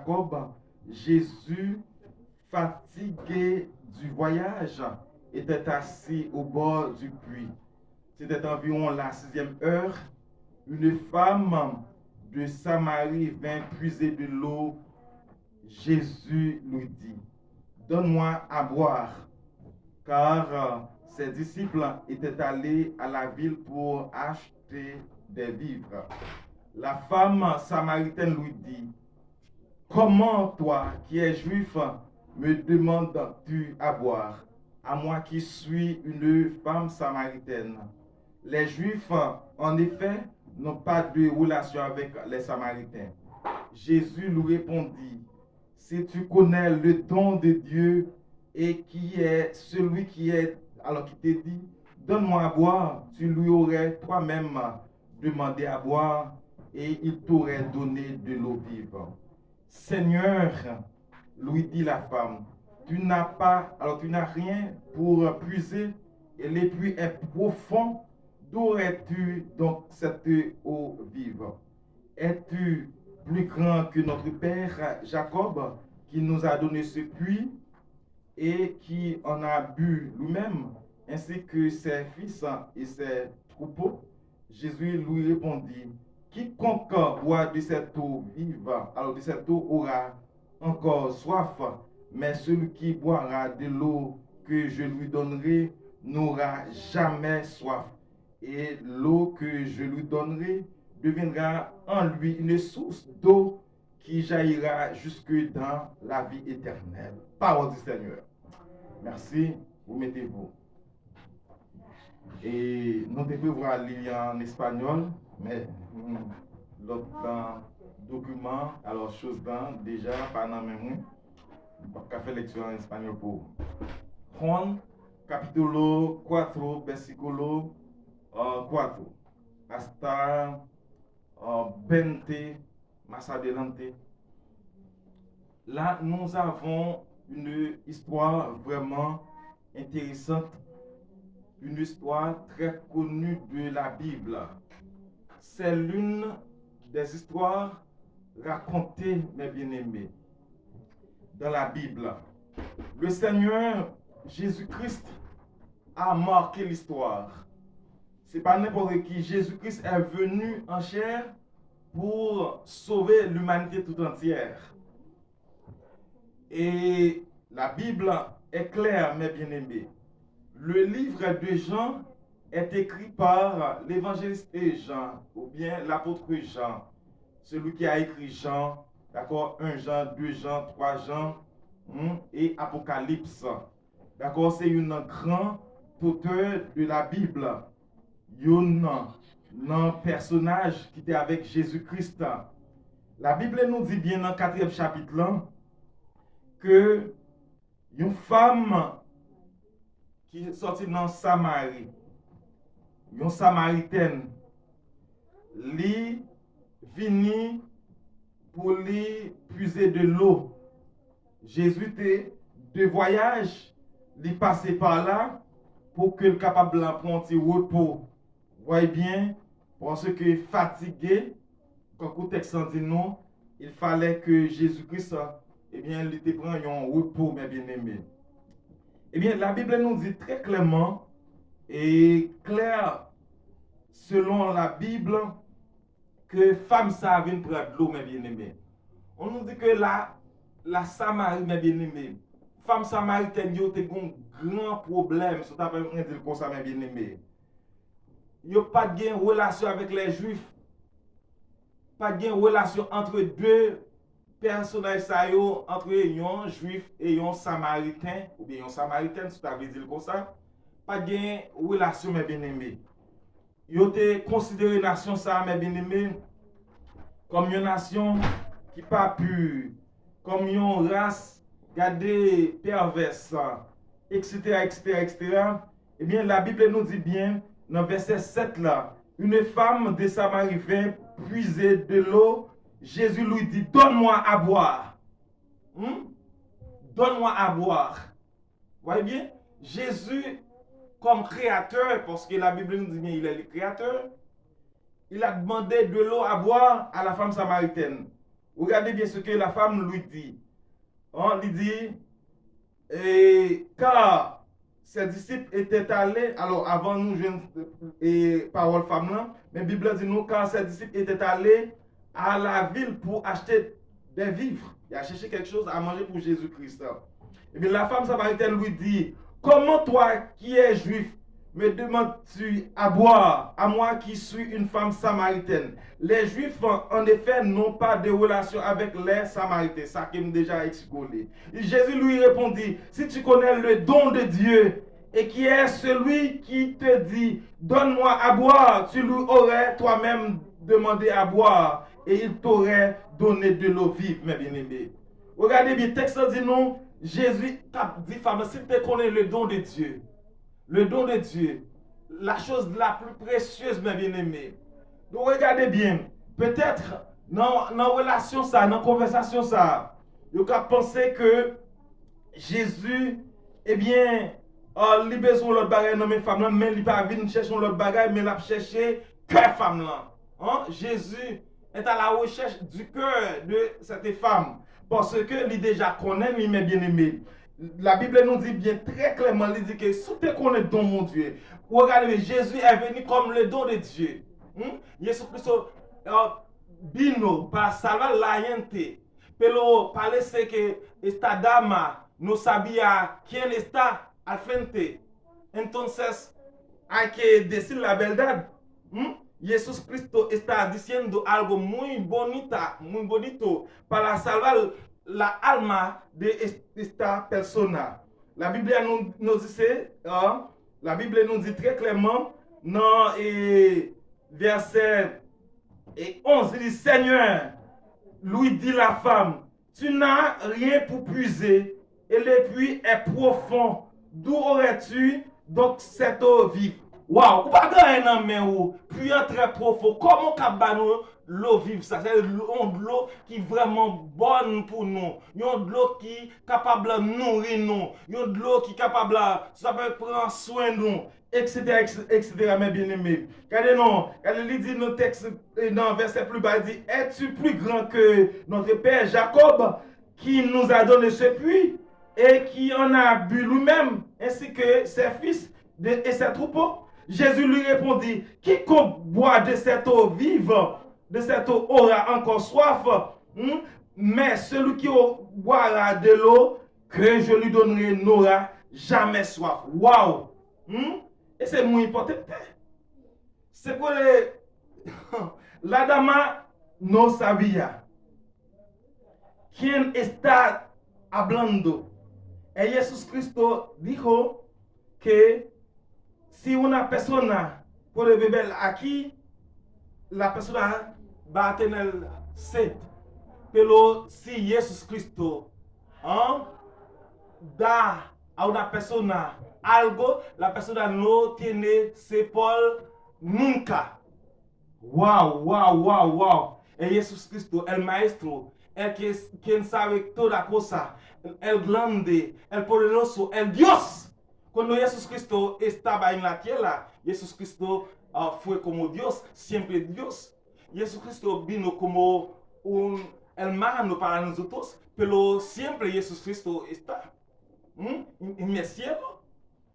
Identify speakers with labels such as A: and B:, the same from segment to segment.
A: Jacob, Jésus, fatigué du voyage, était assis au bord du puits. C'était environ la 6e heure. Une femme de Samarie vint puiser de l'eau. Jésus lui dit, donne-moi à boire, car ses disciples étaient allés à la ville pour acheter des vivres. La femme samaritaine lui dit, comment toi qui es juif me demandes-tu à boire, à moi qui suis une femme samaritaine? Les Juifs, en effet, n'ont pas de relation avec les Samaritains. Jésus lui répondit, si tu connais le don de Dieu et qui est celui qui est, alors qui te dit, donne-moi à boire, tu lui aurais toi-même demandé à boire et il t'aurait donné de l'eau vive. Seigneur, lui dit la femme, tu n'as rien pour puiser et le puits est profond. D'où aurais-tu donc cette eau vive? Es-tu plus grand que notre père Jacob qui nous a donné ce puits et qui en a bu lui-même, ainsi que ses fils et ses troupeaux? Jésus lui répondit, quiconque boit de cette eau vive, alors de cette eau aura encore soif, mais celui qui boira de l'eau que je lui donnerai n'aura jamais soif. Et l'eau que je lui donnerai deviendra en lui une source d'eau qui jaillira jusque dans la vie éternelle. Parole du Seigneur. Merci, vous mettez-vous. Et nous devons voir lire en espagnol, mais l'autre document, alors chose dans déjà pendant même pas faire lecture en espagnol pour Juan capítulo 4 versículo 4 hasta 20 más adelante. Là, nous avons une histoire vraiment intéressante, une histoire très connue de la Bible. C'est l'une des histoires racontées, mes bien-aimés, dans la Bible. Le Seigneur Jésus-Christ a marqué l'histoire. C'est pas n'importe qui. Jésus-Christ est venu en chair pour sauver l'humanité tout entière. Et la Bible est claire, mes bien-aimés. Le livre de Jean est écrit par l'évangéliste Jean, ou bien l'apôtre Jean, celui qui a écrit Jean, d'accord, 1 Jean, 2 Jean, 3 Jean, et Apocalypse. D'accord, c'est un grand auteur de la Bible. Un personnage qui était avec Jésus-Christ. La Bible nous dit bien dans le 4e chapitre là, que une femme qui est sortie dans Samarie, une samaritaine, li vini pour lui puiser de l'eau. Jésus était de voyage, il passait par là pour que le capable de prendre un petit repos. Voyez bien, parce que fatigué, quand le texte dit non, il fallait que Jésus-Christ, eh bien, il te prend un repos, mes bien-aimés. Eh bien, la Bible nous dit très clairement et clair, selon la Bible, que femme ça vient prendre de l'eau, mes bien-aimés. On nous dit que la Samarie, mes bien-aimés, femme samaritaine, il y a un grand problème, si tu as dire comme ça, mes bien-aimés. Il n'y a pas de relation avec les Juifs, pas de relation entre deux personnages, entre un Juif et un Samaritain, ou bien un Samaritain, si tu as dire comme ça, pas de relation, mes bien-aimés. Ils ont considéré la nation, ça, mes bien-aimés, comme une nation qui n'est pas pure, comme une race gardée perverse, etc., etc., etc. Eh bien, la Bible nous dit bien, dans verset 7 là, une femme de Samarie vint puiser de l'eau. Jésus lui dit, donne-moi à boire. Donne-moi à boire. Voyez bien, Jésus, comme créateur, parce que la Bible nous dit bien, il est le créateur, il a demandé de l'eau à boire à la femme samaritaine. Regardez bien ce que la femme lui dit. On lui dit, et car ses disciples étaient allés, alors avant nous, et parole femme là, mais la Bible dit nous, car ses disciples étaient allés à la ville pour acheter des vivres. Il a cherché quelque chose à manger pour Jésus-Christ. Et bien la femme samaritaine lui dit, comment toi qui es juif, me demandes-tu à boire, à moi qui suis une femme samaritaine? Les Juifs, en effet, n'ont pas de relation avec les Samaritains. Ça qui m'a déjà expliqué. Jésus lui répondit, si tu connais le don de Dieu et qui est celui qui te dit, donne-moi à boire, tu lui aurais toi-même demandé à boire et il t'aurait donné de l'eau vive, mes bien-aimés. Regardez bien, le texte dit non, Jésus t'a dit, femme, si tu connais le don de Dieu, le don de Dieu, la chose la plus précieuse, mes bien-aimés. Donc regardez bien, peut-être dans la relation ça, dans la conversation ça, vous avez pensé que Jésus, eh bien, il a besoin de l'autre bagaille dans mes femmes, mais il n'a pas venir chercher l'autre bagaille, mais il a cherché que femme là. Hein? Jésus est à la recherche du cœur de cette femme, parce que il déjà connaît, il est bien aimé. La Bible nous dit bien très clairement, il dit que si tu connais don mon Dieu, regardez, Jésus est venu comme le don de Dieu. Jésus Christ bino para salvar la gente, pero parece que esta dama no sabía quién está al frente. Entonces hay que decir la verdad. Jesús Cristo está diciendo algo muy bonito para salvar la alma de esta persona. La Bible nous dit, la Bible nous dit très clairement dans verset 11, il dit, Seigneur, lui dit la femme, tu n'as rien pour puiser et le puits est profond. D'où aurais-tu donc cette eau vive? Waouh, ou pas gagner dans main ou puits très profond. Comment kabano l'eau vive ça? C'est de l'eau qui est vraiment bonne pour nous. Il y a de l'eau qui est capable de nourrir nous. Il y a de l'eau qui est capable de prendre soin de nous. Etc. mes bien-aimés. Regardez-nous, il dit dans le texte, dans le verset plus bas, il dit, es-tu plus grand que notre père Jacob qui nous a donné ce puits et qui en a bu lui-même, ainsi que ses fils et ses troupeaux? Jésus lui répondit, quiconque boit de cette eau vive, de cette eau aura encore soif, mais celui qui boira de l'eau que je lui donnerai n'aura jamais soif. Waouh! Et c'est muy important. C'est pour la dama no sabía quién está hablando. Y Jesucristo dijo que si una persona puede beber aquí, la persona va a tener sed. Pero si Jesucristo da a una persona algo, la persona no tiene sed por nunca. Wow. Es Jesucristo, el Maestro, el quien sabe toda cosa, el grande, el poderoso, el Dios. Cuando Jesucristo estaba en la tierra, Jesucristo fue como Dios, siempre Dios. Jesucristo vino como un hermano para nosotros, pero siempre Jesucristo está en el cielo.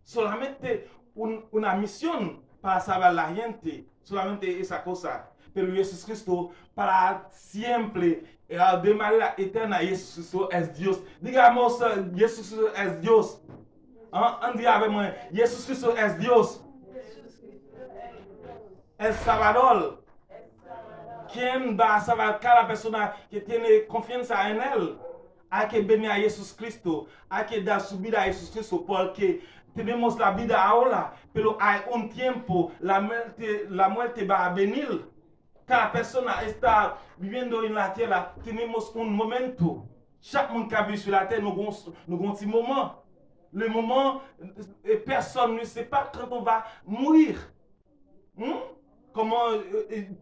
A: Solamente una misión para salvar a la gente, solamente esa cosa. Pero Jesucristo para siempre, de manera eterna, Jesucristo es Dios. Digamos, Jesucristo es Dios. Ande avec moi, Jesucristo es Dios. El Salvador. ¿Quién va a salvar cada persona que tiene confianza en Él? Hay que venir a Jesucristo, hay que dar su vida a Jesucristo porque tenemos la vida ahora, pero hay un tiempo, la muerte va a venir. Cada persona está viviendo en la tierra, tenemos un momento. Chaque monde qui a vu sur la terre, nous avons un petit moment. Le moment, personne ne sait pas quand on va mourir. Comment,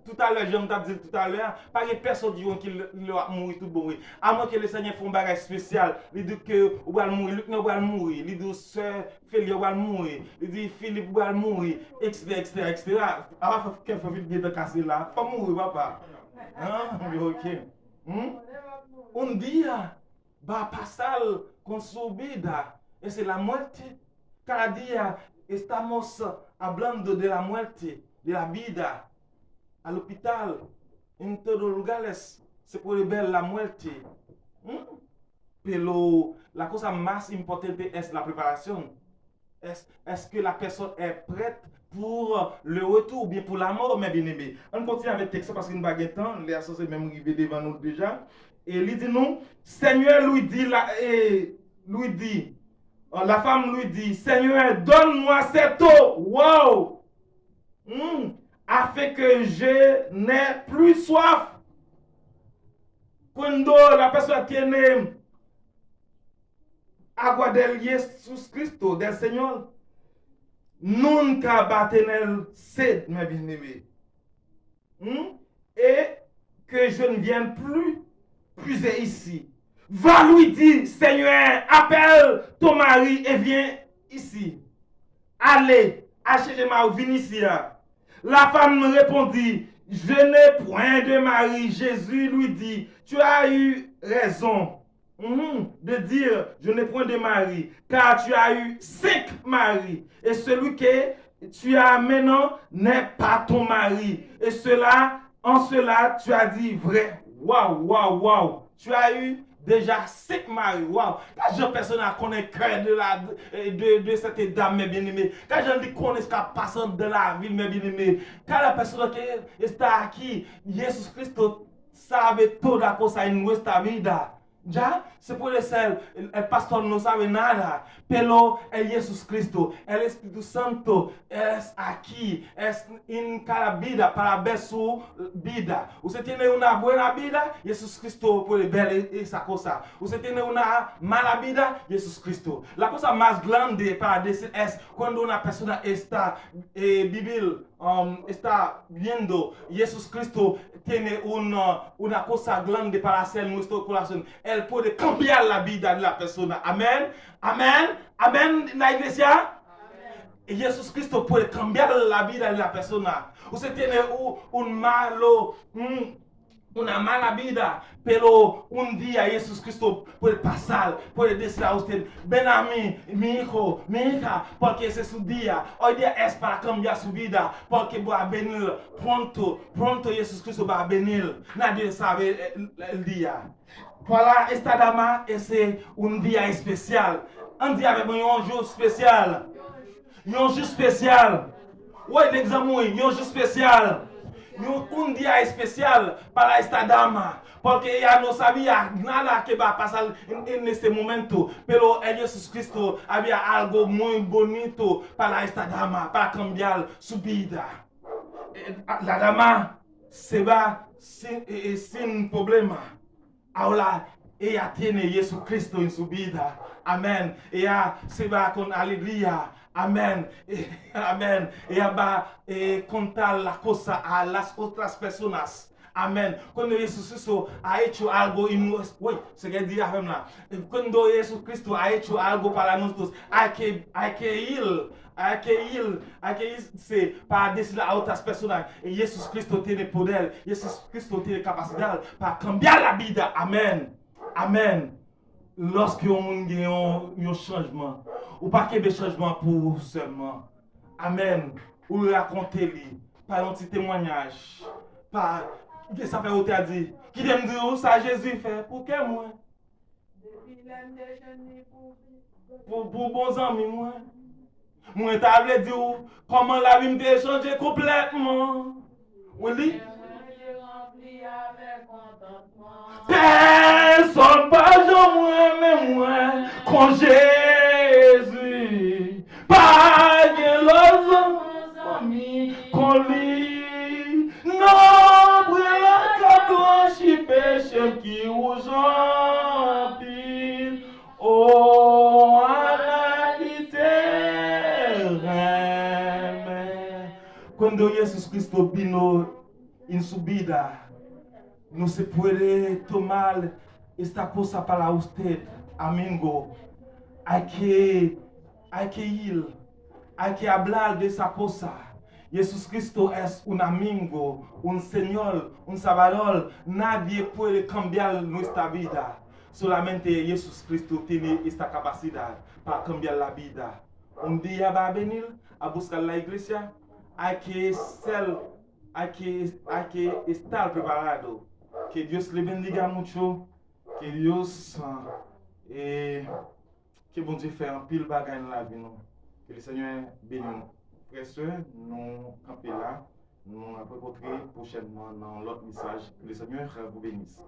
A: tout à l'heure, j'aime dit tout à l'heure, pas de personne qui va mourir tout bon. À moins que le Seigneur fasse un bagage spécial. Il dit que on va mourir, Luc va mourir, il dit Sœur Félia va mourir, il dit Philippe va mourir, etc. Alors, qu'il faut vite bien casser là. Pas mourir, papa. Ok. Un día va a pasar con su vida. Es la muerte. Cada día estamos hablando de la muerte, de la vida. Al hospital, en todos los lugares se puede ver la muerte. Pero la cosa más importante es la preparación. Est-ce que la personne est prête pour le retour ou bien pour la mort, mes bien-aimés? On continue avec le texte parce qu'il n'y a pas de temps. Les associés même arrivés devant nous déjà. Et il dit nous, Seigneur lui dit, la femme lui dit, Seigneur, donne-moi cette eau. Wow! Afin que je n'ai plus soif. Cuando la persona tiene agua del Jesús Cristo, del Señor, nunca va a tener sed, mes bien-aimés. Et que je ne vienne plus puiser ici. Va lui dire, Seigneur, appelle ton mari et viens ici. Allez, achetez-moi, viens ici. La femme me répondit, je n'ai point de mari. Jésus lui dit, tu as eu raison de dire, je n'ai point de mari, car tu as eu 5 maris, et celui que tu as maintenant n'est pas ton mari. Et en cela, tu as dit vrai. Waouh, waouh, waouh. Tu as eu déjà 5 maris. Waouh. Quand je personne connaît le cœur de cette dame, mes bien-aimés. Quand je dis qu'on est passant de la ville, mes bien-aimés. Quand la personne qui est aqui, Jesus Cristo sabe toda cosa en nuestra vida. Ya, se puede ser, el pastor no sabe nada, pero el Jesús Cristo, el Espíritu Santo es aquí, es en cada vida para ver su vida. Usted tiene una buena vida, Jesús Cristo puede ver esa cosa. Usted tiene una mala vida, Jesús Cristo. La cosa más grande para decir es cuando una persona está está viendo Jesús Cristo tiene una cosa grande para hacer en nuestro corazón. Él puede cambiar la vida de la persona. Amén. Amén. Amén. La iglesia. Y Jesús Cristo puede cambiar la vida de la persona. Usted tiene una mala vida, pero un día Jesús Cristo puede pasar, puede decir a usted, ven a mí, mi hijo, mi hija, porque ese es su día. Hoy día es para cambiar su vida, porque va a venir pronto, pronto Jesús Cristo va a venir. Nadie sabe el día. Para esta dama, ese es un día especial. Un día avec un jour spécial. Un jour spécial. Ouais, l'examen, un jour spécial. Un día especial para esta dama, porque ella no sabía nada que va a pasar en este momento, pero en Jesús Cristo había algo muy bonito para esta dama, para cambiar su vida. La dama se va sin problema. Ahora ella tiene Jesucristo en su vida. Amén. Ella se va con alegría. Amén. Amén. Ella va a contar la cosa a las otras personas. Amén. Cuando Jesucristo ha hecho algo y cuando Jesucristo ha hecho algo para nosotros, hay que irse para decirle a otras personas. Y Jesucristo tiene poder, Jesucristo tiene capacidad para cambiar la vida. Amén. Amén. Lorsque on a un changement, ou pas qu'il y ait des changements pour vous seulement. Amen. Ou racontez-lui par un petit témoignage. Par, ça fait autre à dire. Qui aime dire ça Jésus fait pour quel moi? Pour bons amis, moi. Moi, t'avais dit comment la vie m'a changé complètement. Oui. Personne pas moi, mais moi, quand Jésus, pas de l'autre ami, qu'on lit, non, brûlant qu'à blanchi péché qui vous empile, oh, analité, quando Jesus Cristo vino in subida, no se puede tomar esta cosa para usted, amigo. Hay que ir, hay que hablar de esa cosa. Jesús Cristo es un amigo, un Señor, un Salvador. Nadie puede cambiar nuestra vida. Solamente Jesús Cristo tiene esta capacidad para cambiar la vida. Un día va a venir a buscar la iglesia. Hay que estar preparado. Que Dios le bendiga mucho. Que Dios, que bon Dieu fait un pile bagaille dans la vie. Nous. Que le Seigneur bénisse nous. Frères et sœurs, nous camper là. Nous rencontrer prochainement dans l'autre message. Que le Seigneur vous bénisse.